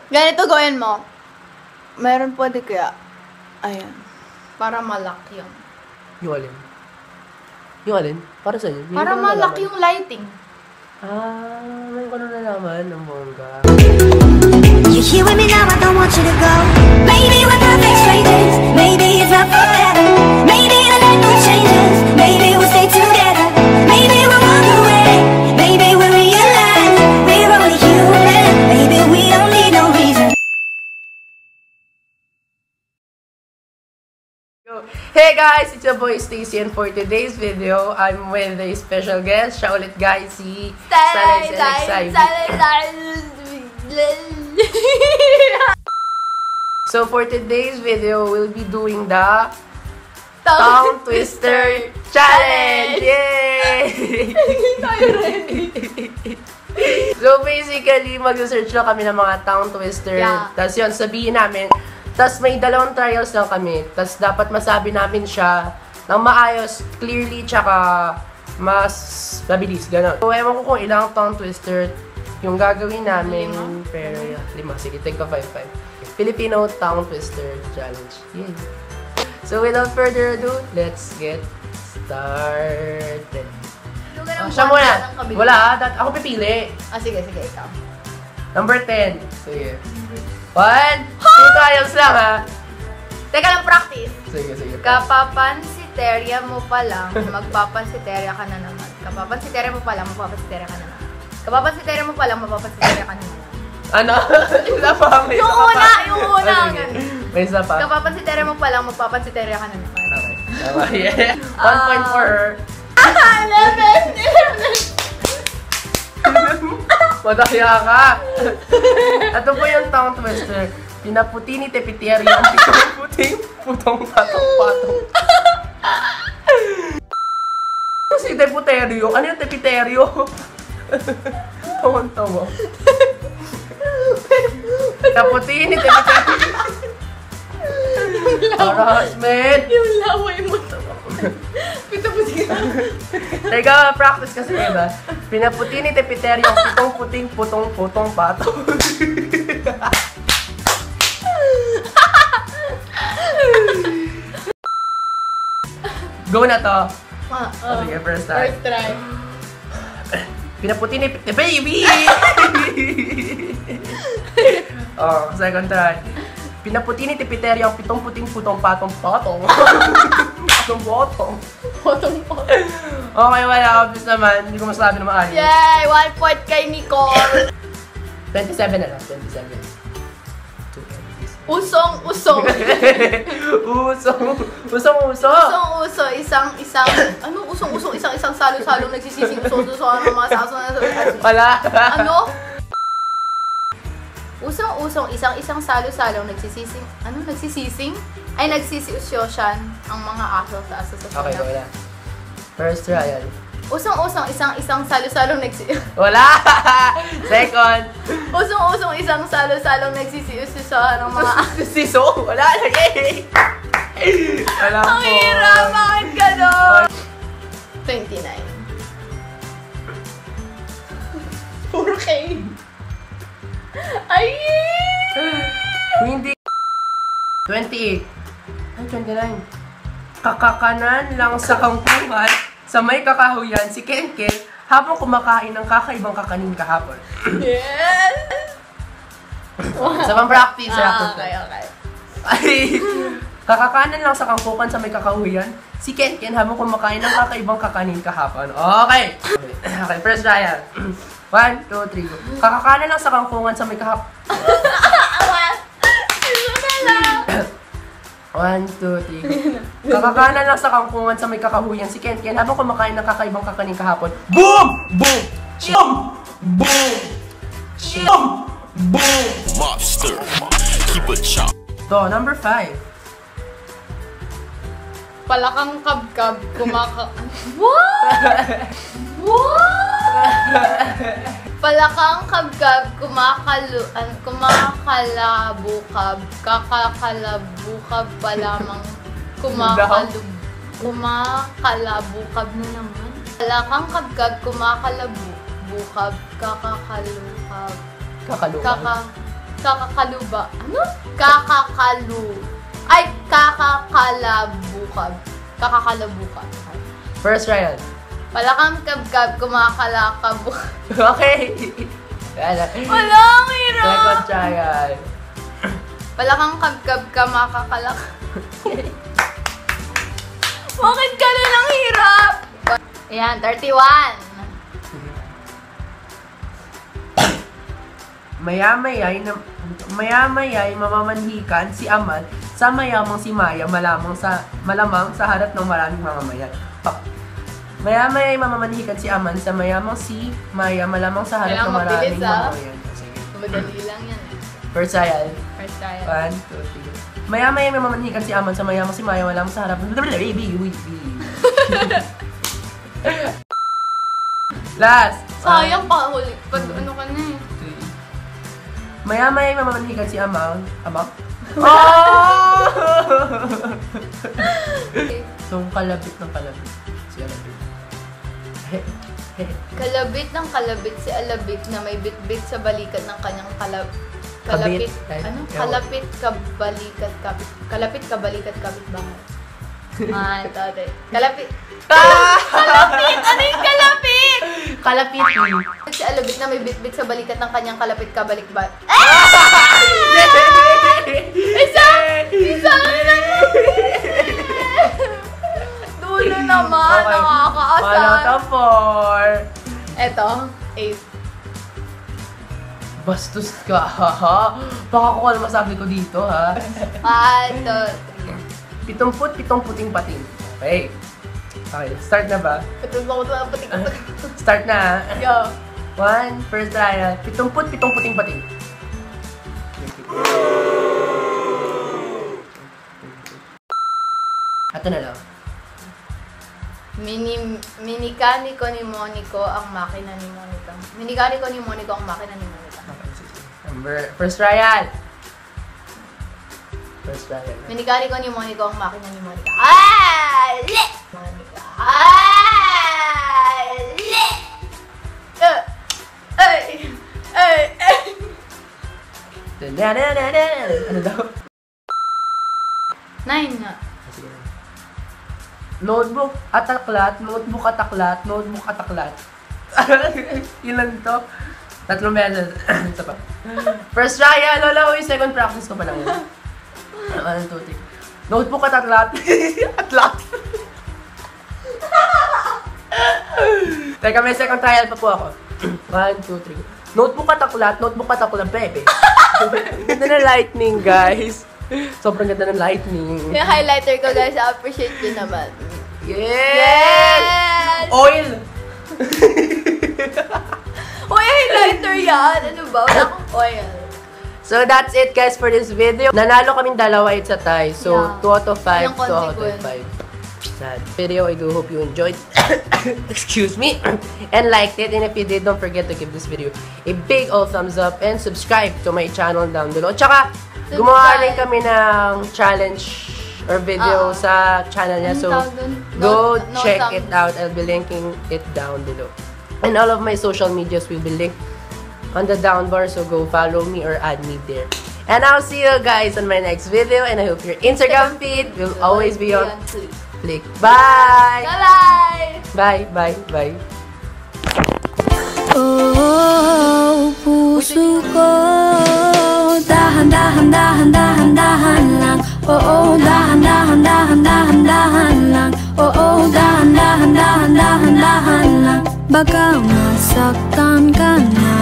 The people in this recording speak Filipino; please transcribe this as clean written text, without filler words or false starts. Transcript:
Ganito gawin mo. Meron pwede kaya. Ayan. Para malaki yun. Yung alin? Yung alin? Para sa'yo? Para malaki yung lighting. Ngayon ko na nalaman ng bongga. You're here with me now, I don't want you to go. Maybe we're perfect strangers. Maybe it's not forever. Maybe the light will change us. Maybe we'll stay together. Maybe we'll walk away. Maybe we'll realize we're only human. Maybe we don't need no reason. Hey guys, it's your boy Stacy, and for today's video, I'm with a special guest. Siya ulit guys, si Salay Salay. So for today's video, we'll be doing the Tongue Twister Challenge! Yay! Tayo ready. So basically, mag-search lang kami ng mga tongue twister. Yeah. Tapos yun, sabihin namin. Tapos may dalawang trials lang kami. Tapos dapat masabi namin siya ng maayos, clearly, tsaka mas mabilis. Ganon. So ewan ko kung ilang tongue twister yung gagawin namin. Pero yeah, 5. Sige, take a 5-5. Filipino Tongue Twister Challenge. Yay! So without further ado, let's get started. Siya muna. Wala, ako pipili. Sige, ikaw. Number 10. Sige. 1, 2 trials lang ha. Teka lang, practice. Sige. Kapapansiterya mo pa lang, magpapansiterya ka na naman. Kapapansiterya mo pa lang, magpapansiterya ka na naman. Kapapansiterya mo pa lang, magpapansiterya ka na naman. Ano? Isa pa. May Yung una. May isa pa. Kapapansiterya mo pa lang, magpapansiterya ka na naman. Okay. Yeah. 1 point for her. 11! Madaya ka. Ito po yung tongue twister. Pinaputi ni Tepiterio ang pitong-puting putong patong-patong. Si Tepiterio? Ano yung Tepiterio? Tawang-tawa. Pinaputi ni Tepiterio. Harassment! Yung laway mo to. Pito-puti ka. Teka, practice kasi diba? Pinaputi ni Tepiterio ang pitong-puting putong-putong patong. Go na to. Sige, first time. First try. Pinaputi ni baby! Oh, second try. Pinaputi ni Tepiterio ang pitong-puting putong-patong patong. Patong-patong. Potong-potong. Okay, wala. Obvious naman. Hindi ko masabi na maayos. Yay! 1 point kay Nicole. 27 na lang. 27. Usong-usong. Usong-uso. Usong-uso. Isang salo-salong nagsisising uso-uso ng mga saso na Wala. Ano? Usong-usong, isang salo-salong nagsisising, nagsisising? Ay, nagsisiusyosan ang mga aso sa asosasyon. Okay, wala. First trial. Usong-usong, isang salo-salong Wala! Second. Usong-usong, isang salo-salong nagsisiusyosan ng mga aso. Siso? Wala na eh! Wala po. Ang hirap! Bakit gano'n? 29. Puro K. Ay! Hindi. 28. Ay, 29. Kakakanan lang sa kangkungan sa may kakahuyan si Kenken habang kumakain ng kakaibang kakanin kahapon. Yes! Sa pang-practice. Okay. Ay, kakakanan lang sa kangkungan sa may kakahuyan si Kenken habang kumakain ng kakaibang kakanin kahapon. Okay. Okay, first trial. 1, 2, 3, go. Kakakanan lang sa kangkungan sa may Awan! Ito na lang! 1, 2, 3, go. Kakakanan lang sa kangkungan sa may kakahuyan si Kenken habang kumakain ng kakaibang kakanin kahapon. Boom! Boom! Boom! Boom! Boom! Boom! Mobster, keep a chop. To, number 5. Palakang kabkab, What? What? Palakang kabkab, kumakalabukab, kakakalabukab pa lamang, kumakalabukab na naman. Palakang kabkab, kumakalabukab, kakakalukab, Kakakaluba. Ano? Kakakalabukab. Kakakalabukab. First trial. Palakang kabkab, kumakalakabuk. Okay. Wala, ang hirap. Second trial. Palakang kabkab, kamakalak. Bakit ganun ang hirap? Ayan, 31. Maya-maya'y mamamanhikan si Amal sa mayamang si Maya malamang sa harap ng maraming mamamayan. Maya-maya'y mamamanhikan si Amal sa mayamang si Maya malamang sa harap ng maraming mamamayan. Sige. Madali lang yan. First trial. First trial. 1, 2, 3. Maya-maya'y mamamanhikan si Amal sa mayamang si Maya malamang sa harap ng Last. Sayang pa huli. Pag ano ka na eh. Maya-maya mamamanhikan si Amang. Amang? Oh! So, kalabit ng kalabit. Si Alabit. Kalabit ng kalabit si Alabit na may bit-bit sa balikat ng kanyang kalapit. Kabit. Ano? Kalapit kabalikat kapit. Kalapit kabalikat kapit bahay. Tate. Kalapit. Kalapit! Ano yung kalapit? Kalapit. Si Alabit na may bit-bit sa balikat ng kanyang kalapit kabalik-bat. Isa Dulo naman, Okay. nakakaasar. Wala ka, 4. Eto, 8. Bastos ka, ha? Baka ko alam masabi ko dito, ha? 1, 2, 3. 70 puting pating. Okay. Okay, start na ba? Ito ba ito ang patik. Start na, ha? Yo. 1, first trial. 70 puting pating. Ito na lang. Minikaniko ni Monico ang makina ni Monica. Minikaniko ni Monico ang makina ni Monica. First trial. First trial. Minikaniko ni Monico ang makina ni Monica. Ali! Monica. Ali! Ano daw? 9 nga. Notebook ataklat, notebook ataklat, notebook ataklat. Ilan to? 3 beses. Ito pa. First trial, lola. Uy, second practice ko pa lang yun. 1, 2, 3. Notebook ataklat. Atlat. Teka, may second trial pa po ako. 1, 2, 3. Notebook ataklat, notebook ataklat, bebe. Ganda na lightning, guys. Sobrang ganda ng lightning. Yung highlighter ko, guys, appreciate nyo naman. Yes! Oil! Uy, highlighter yan! Ano ba? Wala akong oil. So that's it, guys, for this video. Nanalo kaming dalawa it's a tie. So Yeah. 2 out of 5, Yung 2 out of consequence. 5. Sad video. I do hope you enjoyed. Excuse me. And liked it. And if you did, don't forget to give this video a big old thumbs up and subscribe to my channel down below. Tsaka, gumawa rin kami ng challenge or video sa channel niya. So, go check it out. I'll be linking it down below. And all of my social medias will be linked on the down bar. So, go follow me or add me there. And I'll see you guys on my next video. And I hope your Instagram feed will always be on flick. Bye! Bye! Bye, bye, bye. Oh, puso ko, dahan-dahan, dahan-dahan, dahan lang. Oo, dahan-dahan, dahan-dahan, dahan lang. Oo, dahan-dahan, dahan-dahan, dahan lang. Baka masaktan ka na.